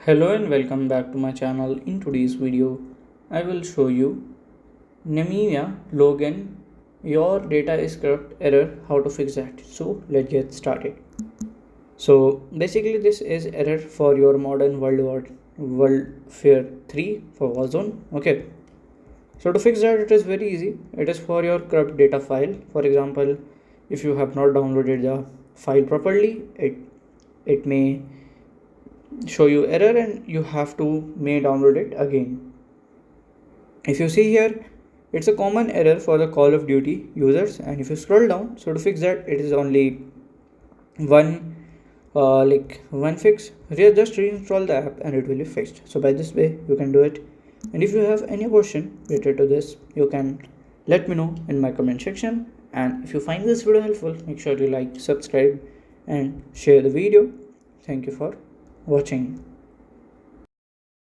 Hello and welcome back to my channel. In today's video, I will show you Niamey Logan, your data is corrupt error, how to fix that. So let's get started. So basically this is error for your modern Warfare 3 for Warzone. Okay. So to fix that it is very easy. It is for your corrupt data file. For example, if you have not downloaded the file properly, it may show you error and you have to may download it again. If you see here, it's a common error for the Call of Duty users, and if you scroll down, so to fix that it is only one fix. Just reinstall the app and it will be fixed. So by this way you can do it. And if you have any question related to this, you can let me know in my comment section. And if you find this video helpful, make sure you like, subscribe and share the video. Thank you for watching.